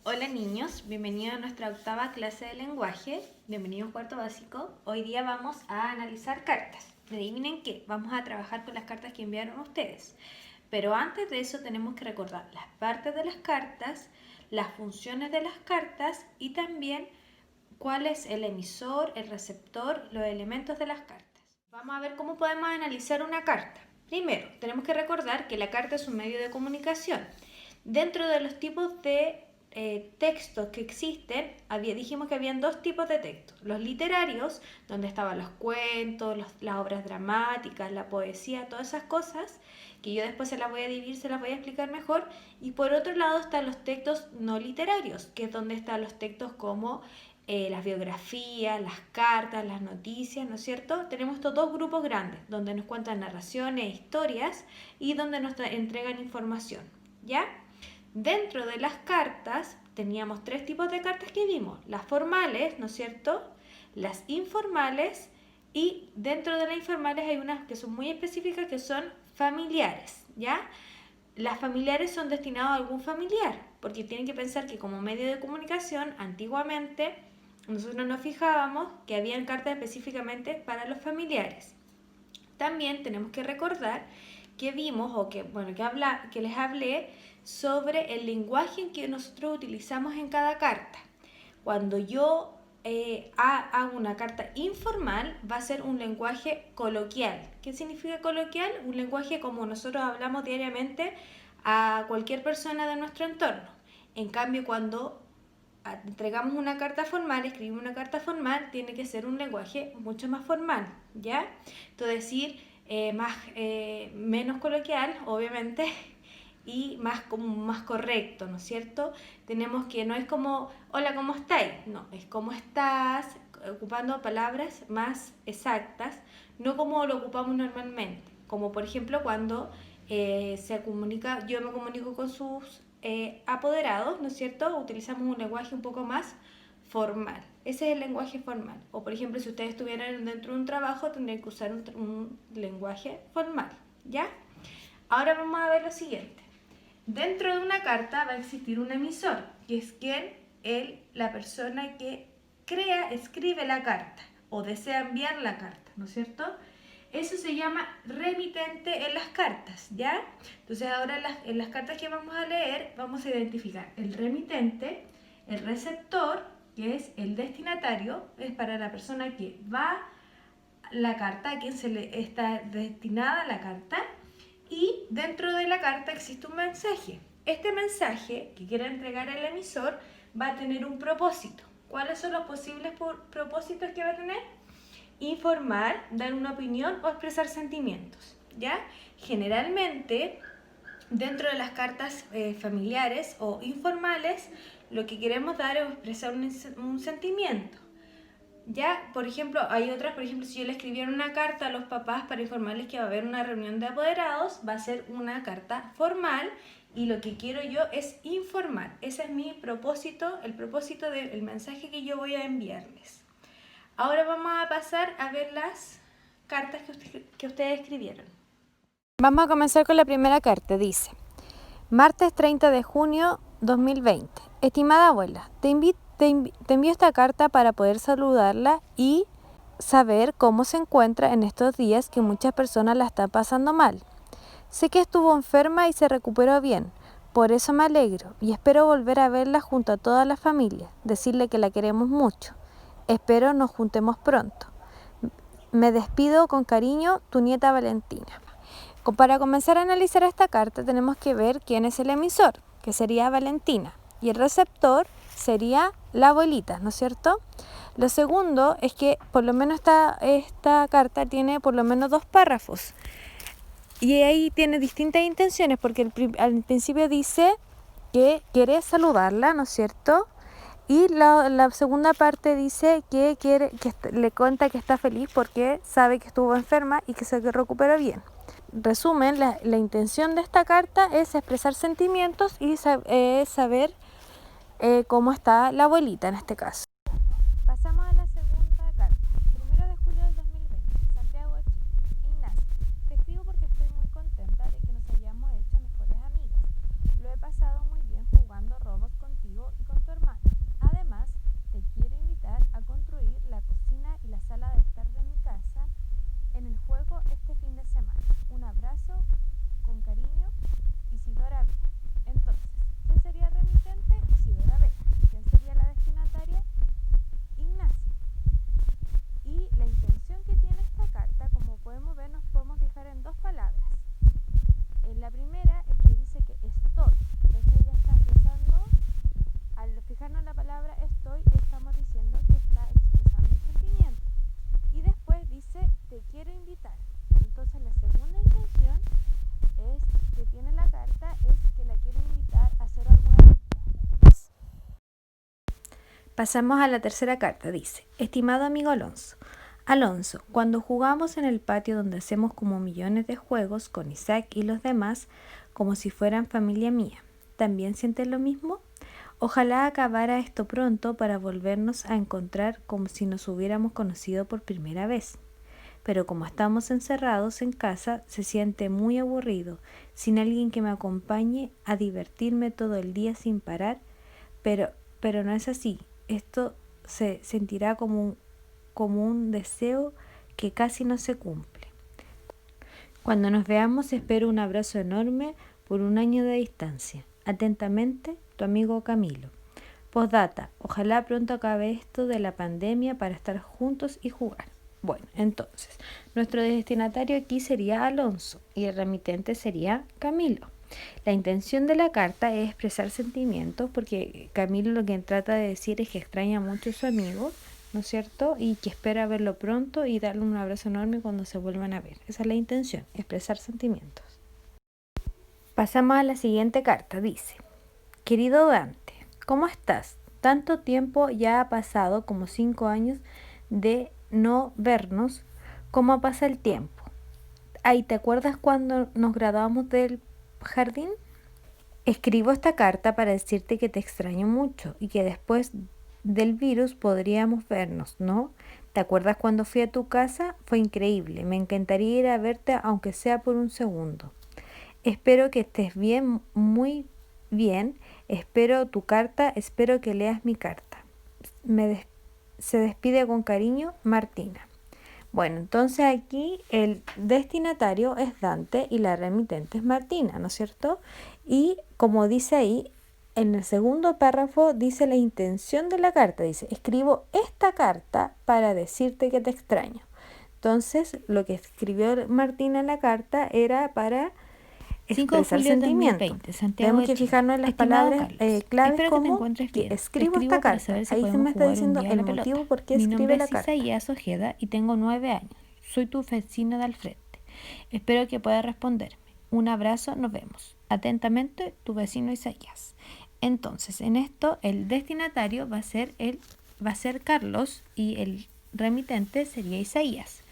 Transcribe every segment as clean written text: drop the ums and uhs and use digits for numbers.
Hola niños, bienvenidos a nuestra octava clase de lenguaje, bienvenidos a cuarto básico. Hoy día vamos a analizar cartas. Adivinen qué, vamos a trabajar con las cartas que enviaron ustedes. Pero antes de eso tenemos que recordar las partes de las cartas, las funciones de las cartas y también cuál es el emisor, el receptor, los elementos de las cartas. Vamos a ver cómo podemos analizar una carta. Primero, tenemos que recordar que la carta es un medio de comunicación. Dentro de los tipos de textos que existen, dijimos que habían dos tipos de textos. Los literarios, donde estaban los cuentos, las obras dramáticas, la poesía, todas esas cosas, que yo después se las voy a dividir, se las voy a explicar mejor. Y por otro lado están los textos no literarios, que es donde están los textos como las biografías, las cartas, las noticias, ¿no es cierto? Tenemos estos dos grupos grandes, donde nos cuentan narraciones, historias y donde nos entregan información, ¿ya? Dentro de las cartas teníamos tres tipos de cartas que vimos, las formales, ¿no es cierto? Las informales y dentro de las informales hay unas que son muy específicas que son familiares, ¿ya? Las familiares son destinadas a algún familiar, porque tienen que pensar que como medio de comunicación, antiguamente, nosotros nos fijábamos que habían cartas específicamente para los familiares. También tenemos que recordar que vimos, o que les hablé sobre el lenguaje en que nosotros utilizamos en cada carta. Cuando yo hago una carta informal, va a ser un lenguaje coloquial. ¿Qué significa coloquial? Un lenguaje como nosotros hablamos diariamente a cualquier persona de nuestro entorno. En cambio, cuando entregamos una carta formal, escribimos una carta formal, tiene que ser un lenguaje mucho más formal, ¿ya? Entonces decir menos coloquial, obviamente, y más correcto, ¿no es cierto? Tenemos que, no es como, hola, ¿cómo estáis? No, es ¿cómo estás? Ocupando palabras más exactas, no como lo ocupamos normalmente, como por ejemplo cuando yo me comunico con sus apoderados, ¿no es cierto? Utilizamos un lenguaje un poco más formal. Ese es el lenguaje formal. O por ejemplo, si ustedes estuvieran dentro de un trabajo, tendrían que usar un lenguaje formal, ¿ya? Ahora vamos a ver lo siguiente. Dentro de una carta va a existir un emisor, que es la persona que escribe la carta o desea enviar la carta, ¿no es cierto? Eso se llama remitente en las cartas, ¿ya? Entonces ahora en las cartas que vamos a leer vamos a identificar el remitente, el receptor, que es el destinatario, es para la persona que va la carta, a quien se le está destinada la carta, y dentro de la carta existe un mensaje. Este mensaje que quiere entregar el emisor va a tener un propósito. ¿Cuáles son los posibles propósitos que va a tener? Informar, dar una opinión o expresar sentimientos, ¿ya? Generalmente, dentro de las cartas familiares o informales, lo que queremos dar es expresar un sentimiento. Ya, por ejemplo, hay otras, por ejemplo, si yo le escribiera una carta a los papás para informarles que va a haber una reunión de apoderados, va a ser una carta formal y lo que quiero yo es informar. Ese es mi propósito, el propósito del mensaje que yo voy a enviarles. Ahora vamos a pasar a ver las cartas que ustedes escribieron. Vamos a comenzar con la primera carta. Dice: martes 30 de junio 2020. Estimada abuela, te envío esta carta para poder saludarla y saber cómo se encuentra en estos días que muchas personas la están pasando mal. Sé que estuvo enferma y se recuperó bien, por eso me alegro y espero volver a verla junto a toda la familia, decirle que la queremos mucho. Espero nos juntemos pronto. Me despido con cariño, tu nieta Valentina. Para comenzar a analizar esta carta tenemos que ver quién es el emisor, que sería Valentina, y el receptor sería la abuelita, ¿no es cierto? Lo segundo es que por lo menos esta carta tiene por lo menos 2 párrafos y ahí tiene distintas intenciones porque al principio dice que quiere saludarla, ¿no es cierto? Y la segunda parte dice que le cuenta que está feliz porque sabe que estuvo enferma y que se recuperó bien. Resumen, la intención de esta carta es expresar sentimientos y saber cómo está la abuelita en este caso. Pasamos a la segunda carta. 1 de julio del 2020, Santiago de Chile. Ignacio, te escribo porque estoy muy contenta de que nos hayamos hecho mejores amigas. Lo he pasado muy bien jugando robots contigo y con Pasamos a la tercera carta. Dice: estimado amigo Alonso. Alonso, cuando jugamos en el patio donde hacemos como millones de juegos con Isaac y los demás, como si fueran familia mía, ¿también sientes lo mismo? Ojalá acabara esto pronto para volvernos a encontrar como si nos hubiéramos conocido por primera vez. Pero como estamos encerrados en casa, se siente muy aburrido, sin alguien que me acompañe a divertirme todo el día sin parar, pero no es así. Esto se sentirá como un deseo que casi no se cumple. Cuando nos veamos, espero un abrazo enorme por un año de distancia. Atentamente, tu amigo Camilo. Postdata, ojalá pronto acabe esto de la pandemia para estar juntos y jugar. Bueno, entonces, nuestro destinatario aquí sería Alonso y el remitente sería Camilo. La intención de la carta es expresar sentimientos, porque Camilo lo que trata de decir es que extraña mucho a su amigo, ¿no es cierto? Y que espera verlo pronto y darle un abrazo enorme cuando se vuelvan a ver. Esa es la intención, expresar sentimientos. Pasamos a la siguiente carta. Dice: querido Dante, ¿cómo estás? Tanto tiempo ya ha pasado, como 5 años de no vernos. ¿Cómo pasa el tiempo? Ay, ¿te acuerdas cuando nos graduamos del jardín? Escribo esta carta para decirte que te extraño mucho y que después del virus podríamos vernos, ¿no? ¿Te acuerdas cuando fui a tu casa? Fue increíble. Me encantaría ir a verte aunque sea por un segundo. Espero que estés bien, muy bien. Espero tu carta, espero que leas mi carta. Se despide con cariño, Martina. Bueno, entonces aquí el destinatario es Dante y la remitente es Martina, ¿no es cierto? Y como dice ahí, en el segundo párrafo dice la intención de la carta. Dice: escribo esta carta para decirte que te extraño. Entonces, lo que escribió Martina en la carta era para 5 de expresar julio de sentimientos. 2020, Santiago Tenemos de que Chile. fijarnos en las Estimado palabras Carlos, claves, espero que te como encuentres que bien. escribo esta Para carta. saber si Ahí se podemos me está jugar un diciendo día a el la motivo pelota. por qué Mi escribe nombre la es carta. Isaías Ojeda y tengo 9 años. Soy tu vecina de al frente. Espero que puedas responderme. Un abrazo, nos vemos. Atentamente, tu vecino Isaías. Entonces, en esto el destinatario va a ser Carlos y el remitente sería Isaías.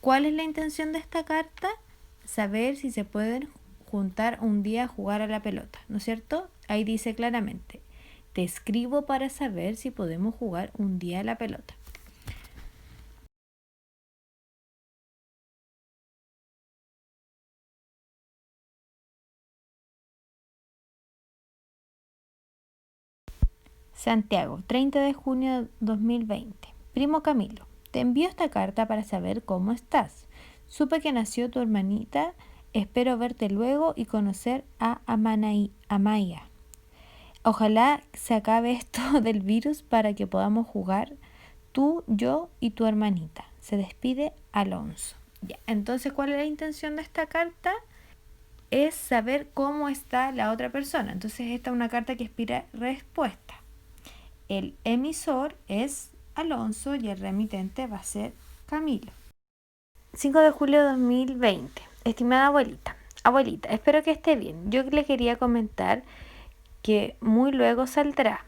¿Cuál es la intención de esta carta? Saber si se pueden juntar un día a jugar a la pelota, ¿no es cierto? Ahí dice claramente: te escribo para saber si podemos jugar un día a la pelota. Santiago, 30 de junio de 2020. Primo Camilo, te envío esta carta para saber cómo estás. Supe que nació tu hermanita. Espero verte luego y conocer a Amaya. Ojalá se acabe esto del virus para que podamos jugar tú, yo y tu hermanita. Se despide Alonso. Ya, entonces, ¿cuál es la intención de esta carta? Es saber cómo está la otra persona. Entonces, esta es una carta que inspira respuesta. El emisor es Alonso y el remitente va a ser Camilo. 5 de julio de 2020. Estimada abuelita. Abuelita, espero que esté bien. Yo le quería comentar que muy luego saldrá.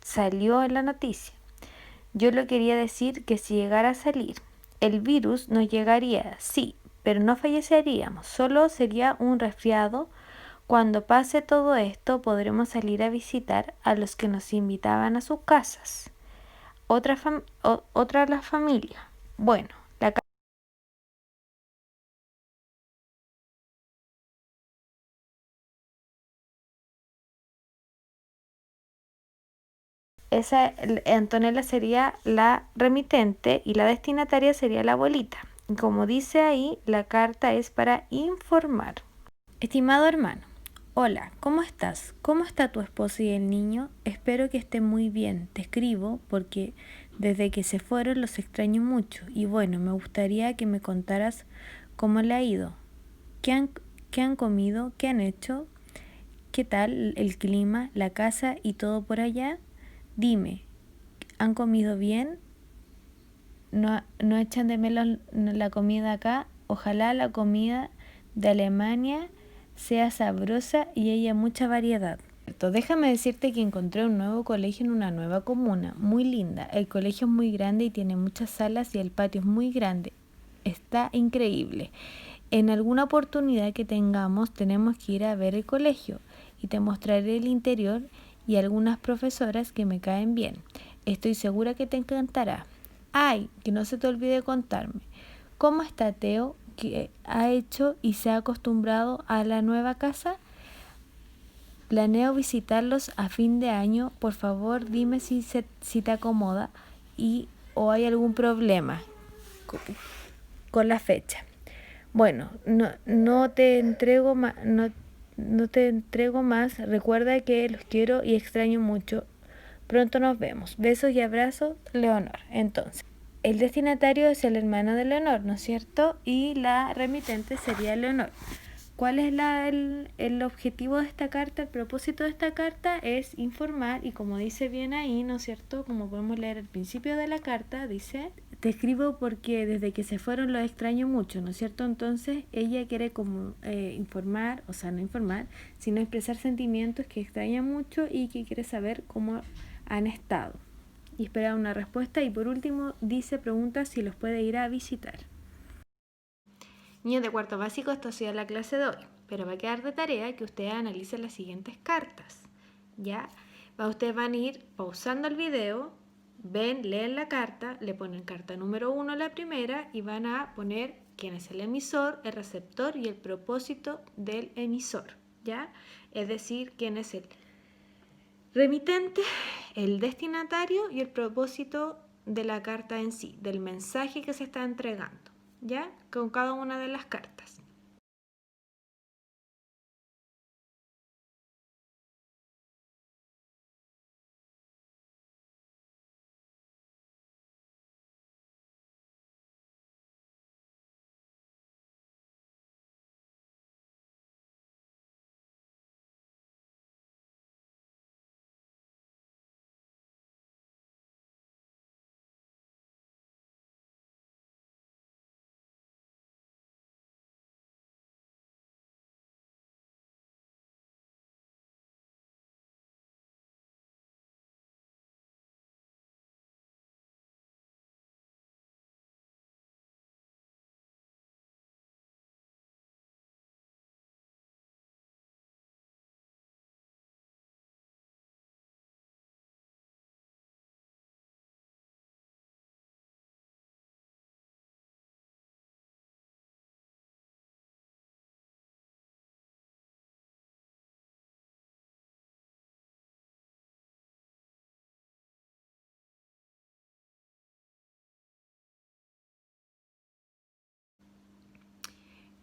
Salió en la noticia. Yo le quería decir que si llegara a salir, el virus nos llegaría, sí, pero no falleceríamos. Solo sería un resfriado. Cuando pase todo esto, podremos salir a visitar a los que nos invitaban a sus casas. Otra de las familias. Bueno, Antonella sería la remitente y la destinataria sería la abuelita. Y como dice ahí, la carta es para informar. Estimado hermano, hola, ¿cómo estás? ¿Cómo está tu esposa y el niño? Espero que esté muy bien. Te escribo porque desde que se fueron los extraño mucho. Y bueno, me gustaría que me contaras cómo le ha ido. ¿Qué han comido? ¿Qué han hecho? ¿Qué tal el clima, la casa y todo por allá? Dime, ¿han comido bien? ¿No echan de menos la comida acá? Ojalá la comida de Alemania sea sabrosa y haya mucha variedad. cierto, déjame decirte que encontré un nuevo colegio en una nueva comuna, muy linda. El colegio es muy grande y tiene muchas salas y el patio es muy grande. Está increíble. En alguna oportunidad que tengamos tenemos que ir a ver el colegio y te mostraré el interior y algunas profesoras que me caen bien. Estoy segura que te encantará. ¡Ay! Que no se te olvide contarme. ¿Cómo está Teo? ¿Qué ha hecho y se ha acostumbrado a la nueva casa? Planeo visitarlos a fin de año. Por favor, dime si te acomoda o hay algún problema con la fecha. Bueno, no te entrego más. Recuerda que los quiero y extraño mucho. Pronto nos vemos. Besos y abrazos, Leonor. Entonces, el destinatario es el hermano de Leonor, ¿no es cierto? Y la remitente sería Leonor. ¿Cuál es el objetivo de esta carta? El propósito de esta carta es informar, y como dice bien ahí, ¿no es cierto? Como podemos leer al principio de la carta, dice: te escribo porque desde que se fueron los extraño mucho, ¿no es cierto? Entonces ella quiere como informar, o sea, no informar, sino expresar sentimientos que extraña mucho y que quiere saber cómo han estado. Y espera una respuesta. Y por último pregunta si los puede ir a visitar. Niños de cuarto básico, esto ha sido la clase de hoy, pero va a quedar de tarea que ustedes analicen las siguientes cartas, ¿ya? Ustedes van a ir pausando el video, leen la carta, le ponen carta número 1 a la primera y van a poner quién es el emisor, el receptor y el propósito del emisor, ¿ya? Es decir, quién es el remitente, el destinatario y el propósito de la carta en sí, del mensaje que se está entregando, ¿ya? Con cada una de las cartas.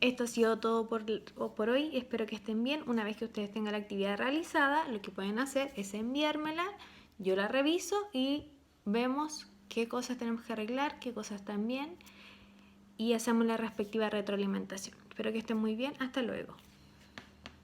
Esto ha sido todo por hoy. Espero que estén bien. Una vez que ustedes tengan la actividad realizada, lo que pueden hacer es enviármela, yo la reviso y vemos qué cosas tenemos que arreglar, qué cosas están bien y hacemos la respectiva retroalimentación. Espero que estén muy bien. Hasta luego.